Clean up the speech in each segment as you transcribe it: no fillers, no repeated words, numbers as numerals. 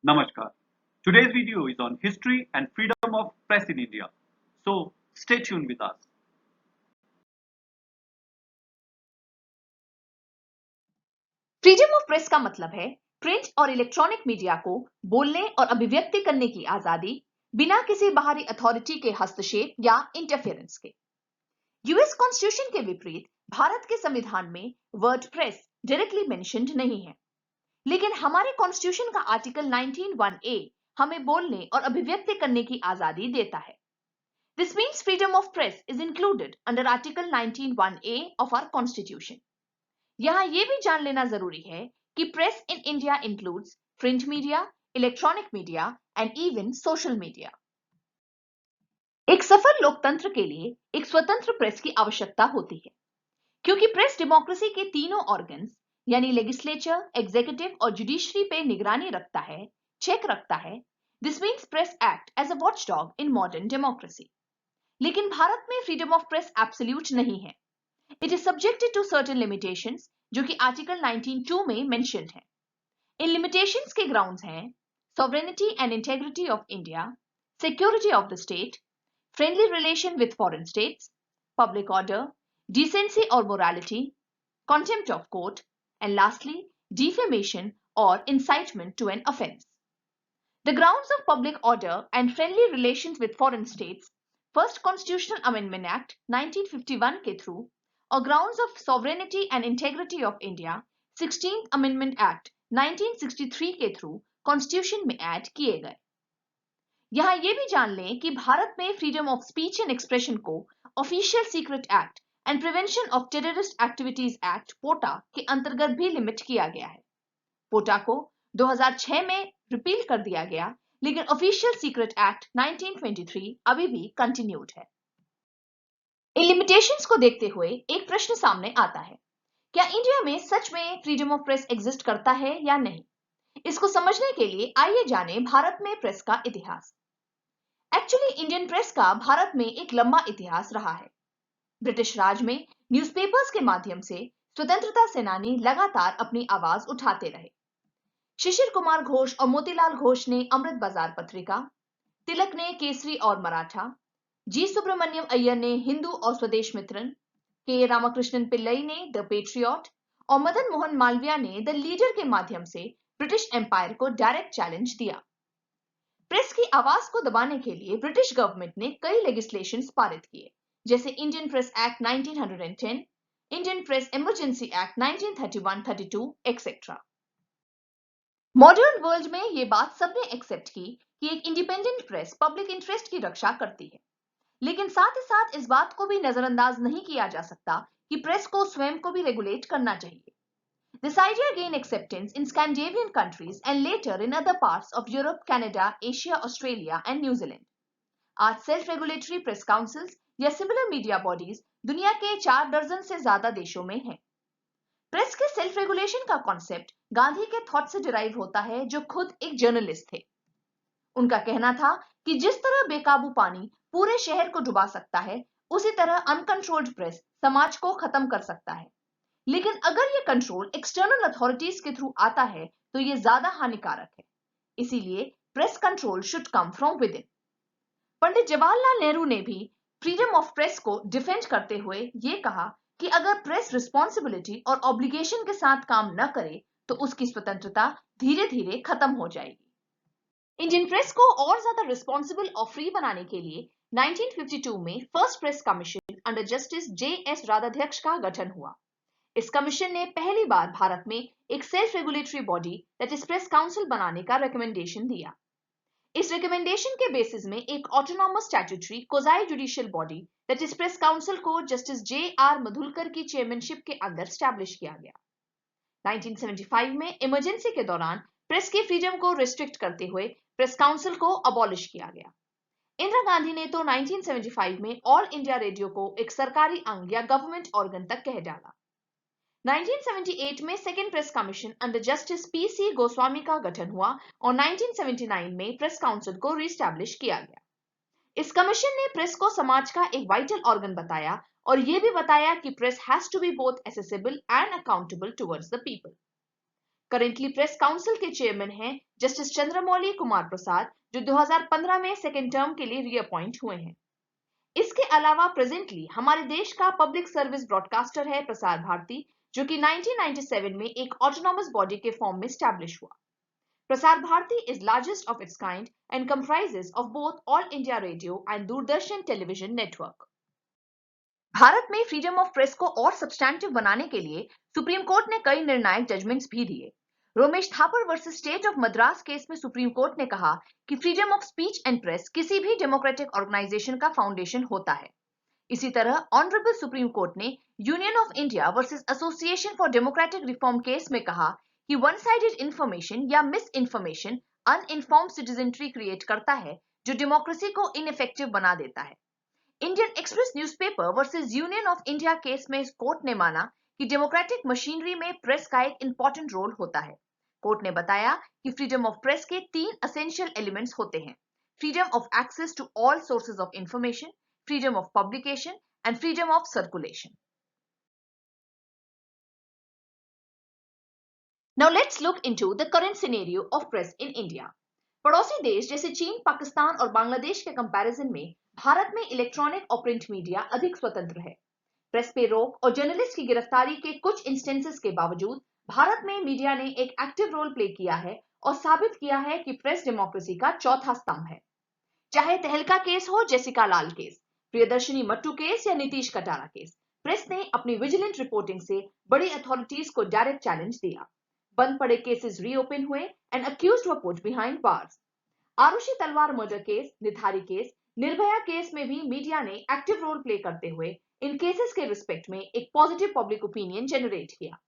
Namaskar. Today's video is on history and freedom of press in India. So stay tuned with us. Freedom of press का मतलब है print और electronic media को बोलने और अभिव्यक्ति करने की आजादी बिना किसी बाहरी अथॉरिटी के हस्तक्षेप या इंटरफेरेंस के। यूएस कॉन्स्टिट्यूशन के विपरीत भारत के संविधान में वर्ड प्रेस डायरेक्टली मेंशन्ड नहीं है, लेकिन हमारे कॉन्स्टिट्यूशन का आर्टिकल 19(1)(a हमें बोलने और अभिव्यक्ति करने की आजादी देता है। This means freedom of press is included under article 19(1)(a of our constitution. यहां यह भी जान लेना जरूरी है कि press in India includes print media, electronic media and even social media. एक सफल लोकतंत्र के लिए एक स्वतंत्र प्रेस की आवश्यकता होती है, क्योंकि प्रेस डेमोक्रेसी के तीनों ऑर्गन्स यानी लेजिस्लेचर, एग्जीक्यूटिव और जुडिशरी पे निगरानी रखता है, चेक रखता है। This means press act as a watchdog in modern democracy. लेकिन भारत में फ्रीडम ऑफ प्रेस एब्सोल्यूट नहीं है। It is subjected to certain limitations जो कि आर्टिकल 19(2) में मेंशन्ड है। इन लिमिटेशंस के ग्राउंड्स हैं sovereignty and integrity of India, security of the state, friendly relation with foreign states, public order, decency और morality, contempt of court, and lastly, defamation or incitement to an offense. The grounds of public order and friendly relations with foreign states, First Constitutional Amendment Act 1951 के through और grounds of sovereignty and integrity of India, 16th Amendment Act 1963 के through constitution में add किए गए। यहां यह भी जान लें कि भारत में freedom of speech and expression को official secret act and prevention of terrorist activities act POTA के अंतर्गत भी लिमिट किया गया है। पोटा को 2006 में रिपील कर दिया गया, लेकिन ऑफिशियल सीक्रेट एक्ट 1923 अभी भी कंटिन्यूड है। इन लिमिटेशंस को देखते हुए एक प्रश्न सामने आता है, क्या इंडिया में सच में फ्रीडम ऑफ प्रेस एग्जिस्ट करता है या नहीं? इसको समझने के लिए आइए जाने भारत में प्रेस का इतिहास। एक्चुअली इंडियन प्रेस का भारत में एक लंबा इतिहास रहा है। ब्रिटिश राज में न्यूज़पेपर्स के माध्यम से स्वतंत्रता सेनानी लगातार अपनी आवाज उठाते रहे। शिशिर कुमार घोष और मोतीलाल घोष ने अमृत बाजार पत्रिका, तिलक ने केसरी और मराठा, जी सुब्रमण्यम अय्यर ने हिंदू और स्वदेश मित्रन, के रामकृष्णन पिल्लई ने द पेट्रियट और मदन मोहन मालवीय ने द लीडर के माध्यम से ब्रिटिश एम्पायर को डायरेक्ट चैलेंज दिया। प्रेस की आवाज को दबाने के लिए ब्रिटिश गवर्नमेंट ने कई लेजिस्लेशंस पारित किए, जैसे Indian press act 1910, Indian press emergency act 1931-32 etcetera. Modern world में यह बात सबने एक्सेप्ट की कि एक इंडिपेंडेंट प्रेस पब्लिक इंटरेस्ट की रक्षा करती है, लेकिन साथ ही साथ इस बात को भी नजरअंदाज नहीं किया जा सकता कि प्रेस को स्वयं को भी रेगुलेट करना चाहिए। This idea gained acceptance in Scandinavian countries and later in other parts of Europe, Canada, Asia, Australia and New Zealand. आज self-regulatory press councils या similar media bodies दुनिया के 4 दर्जन से ज्यादा देशों में हैं। प्रेस के सेल्फ रेगुलेशन का कॉन्सेप्ट गांधी के थॉट से डिराइव होता है, जो खुद एक जर्नलिस्ट थे। उनका कहना था कि जिस तरह बेकाबू पानी पूरे शहर को डुबा सकता है, उसी तरह अनकंट्रोल्ड प्रेस समाज को खत्म कर सकता है। लेकिन अगर यह कंट्रोल एक्सटर्नल अथॉरिटीज के थ्रू आता है तो यह ज्यादा हानिकारक है। इसीलिए press control should come from within. Pandit Jawaharlal Nehru ने भी फ्रीडम ऑफ प्रेस को डिफेंड करते हुए यह कहा कि अगर प्रेस रिस्पॉन्सिबिलिटी और ऑब्लिगेशन के साथ काम न करे तो उसकी स्वतंत्रता धीरे धीरे खत्म हो जाएगी। इंडियन प्रेस को और ज्यादा रिस्पॉन्सिबल और फ्री बनाने के लिए 1952 में first press commission under justice J.S. राधाध्यक्ष का गठन हुआ। इस कमीशन ने पहली बार भारत में एक self regulatory body that is press council बनाने का रिकमेंडेशन दिया। इस रिकमेंडेशन के बेसिस में एक autonomous statutory quasi judicial body that is press council को जस्टिस J.R. मधुलकर की चेयरमैनशिप के अंदर स्टैब्लिश किया गया। 1975 में इमरजेंसी के दौरान प्रेस की फ्रीडम को रिस्ट्रिक्ट करते हुए प्रेस काउंसिल को अबॉलिश किया गया। इंदिरा गांधी ने तो 1975 में ऑल इंडिया रेडियो को एक सरकारी अंग या गवर्नमेंट ऑर्गन तक कह डाला। 1978 में second press commission under justice P.C. Goswami का गठन हुआ और 1979 में प्रेस काउंसिल को रीस्टैब्लिश किया गया। इस कमीशन ने प्रेस को समाज का एक वाइटल ऑर्गन बताया और यह भी बताया कि press has to be both accessible and accountable towards the people. Currently press council के चेयरमैन हैं जस्टिस चंद्रमौली कुमार प्रसाद, जो 2015 में सेकेंड टर्म के लिए रीअपॉइंट हुए हैं। इसके अलावा प्रेजेंटली हमारे देश का पब्लिक सर्विस ब्रॉडकास्टर है प्रसार भारती, जो कि 1997 में एक ऑटोनॉमस बॉडी के फॉर्म में स्टैब्लिश हुआ। Prasar Bharati is largest of its kind and comprises of both All India Radio and Doordarshan Television Network. Bharat में फ्रीडम ऑफ प्रेस को और सब्सटैंटिव बनाने के लिए सुप्रीम कोर्ट ने कई निर्णायक जजमेंट्स भी दिए। Romesh Thapar versus state of Madras case में सुप्रीम कोर्ट ने कहा कि freedom of speech and press किसी भी डेमोक्रेटिक ऑर्गेनाइजेशन का फाउंडेशन होता है। इसी तरह ऑनरेबल सुप्रीम कोर्ट ने union of India versus association for democratic reform case में कहा कि वन साइडेड इंफॉर्मेशन या miss information uninformed citizenry create करता है, जो डेमोक्रेसी को इनइफेक्टिव बना देता है। Indian express newspaper versus union of India case में कोर्ट ने माना कि डेमोक्रेटिक मशीनरी में प्रेस का एक इंपॉर्टेंट रोल होता है। कोर्ट ने बताया कि फ्रीडम ऑफ प्रेस के 3 एसेंशियल एलिमेंट्स होते हैं: freedom of access to all sources of information, freedom of publication and freedom of circulation. Now let's look into the current scenario of press in India. पड़ोसी देश जैसे चीन, पाकिस्तान और बांग्लादेश के comparison में भारत में इलेक्ट्रॉनिक और प्रिंट मीडिया अधिक स्वतंत्र है। प्रेस पे रोक और जर्नलिस्ट की गिरफ्तारी के कुछ इंस्टेंसेस के बावजूद भारत में मीडिया ने एक एक्टिव रोल प्ले किया है और साबित किया है कि प्रेस डेमोक्रेसी का चौथा स्तंभ है। चाहे तहलका केस हो, जेसिका लाल केस, प्रियदर्शनी मट्टू केस या नीतीश कटारा केस, प्रेस ने अपनी विजिलेंट रिपोर्टिंग से बड़ी अथॉरिटीज को डायरेक्ट चैलेंज दिया। बंद पड़े केसेस रीओपन हुए and accused were put behind bars. Aarushi Talwar murder case, Nithari case, Nirbhaya case में भी मीडिया ने एक्टिव रोल प्ले करते हुए इन केसेस के रिस्पेक्ट में एक पॉजिटिव पब्लिक ओपिनियन जनरेट किया।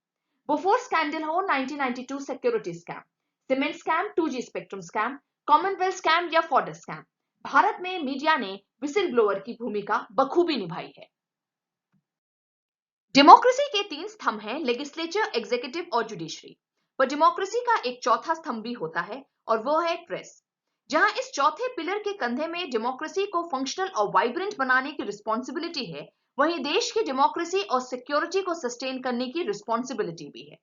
बोफोर्स स्कैंडल हो, 1992 security scam, cement scam, 2G spectrum scam, Commonwealth scam या फॉर्डर स्कैम, भारत में मीडिया ने विसिल ब्लोअर की भूमिका बखूबी निभाई है। डेमोक्रेसी के 3 स्तंभ हैं: लेजिस्लेचर, एग्जीक्यूटिव और जुडिशरी। पर डेमोक्रेसी का एक चौथा स्तंभ भी होता है और वो है प्रेस। जहां इस चौथे पिलर के कंधे में डेमोक्रेसी को फंक्शनल और वाइब्रेंट बनाने की रिस्पॉन्सिबिलिटी है, वहीं देश की डेमोक्रेसी और सिक्योरिटी को सस्टेन करने की रिस्पॉन्सिबिलिटी भी है।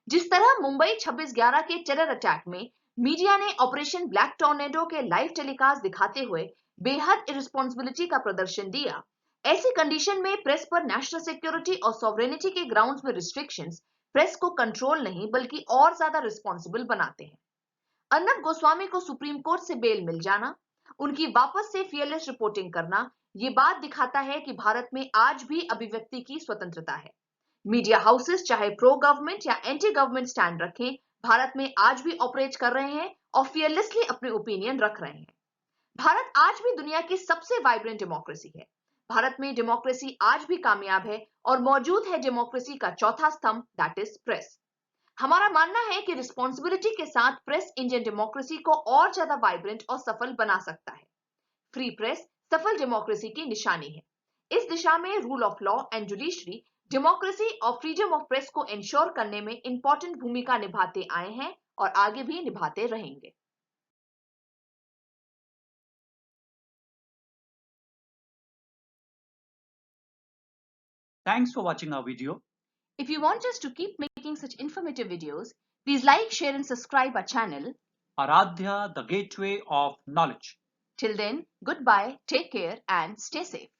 जिस तरह मुंबई 26/11 के टेरर अटैक में मीडिया ने ऑपरेशन ब्लैक टॉर्नेडो के लाइव टेलीकास्ट दिखाते हुए बेहद इररिस्पॉन्सिबिलिटी का प्रदर्शन दिया, ऐसी कंडीशन में प्रेस पर नेशनल सिक्योरिटी और सॉवरेनिटी के ग्राउंड्स में रिस्ट्रिक्शंस प्रेस को कंट्रोल नहीं बल्कि और ज्यादा रिस्पॉन्सिबल बनाते हैं। अर्नब गोस्वामी को सुप्रीम कोर्ट से बेल मिल जाना, उनकी वापस से फियरलेस रिपोर्टिंग करना, ये बात दिखाता है कि भारत में आज भी अभिव्यक्ति की स्वतंत्रता है। मीडिया हाउसेस चाहे प्रो गवर्नमेंट या एंटी गवर्नमेंट स्टैंड रखें, भारत में आज भी ऑपरेट कर रहे हैं और फियरलेसली अपने ओपिनियन रख रहे हैं। भारत आज भी दुनिया की सबसे वाइब्रेंट डेमोक्रेसी है। भारत में डेमोक्रेसी आज भी कामयाब है और मौजूद है डेमोक्रेसी का चौथा स्तंभ, दैट इज प्रेस। हमारा मानना है कि रिस्पॉन्सिबिलिटी के साथ प्रेस इंडियन डेमोक्रेसी को और ज्यादा वाइब्रेंट और सफल बना सकता है। फ्री प्रेस सफल डेमोक्रेसी की निशानी है। इस दिशा में rule of law and judiciary democracy और फ्रीडम ऑफ प्रेस को इंश्योर करने में इंपॉर्टेंट भूमिका निभाते आए हैं और आगे भी निभाते रहेंगे। Thanks for watching our video. If you want us to keep making such informative videos, please like, share and subscribe our channel. Aradhya, the gateway of knowledge. Till then, goodbye, take care and stay safe.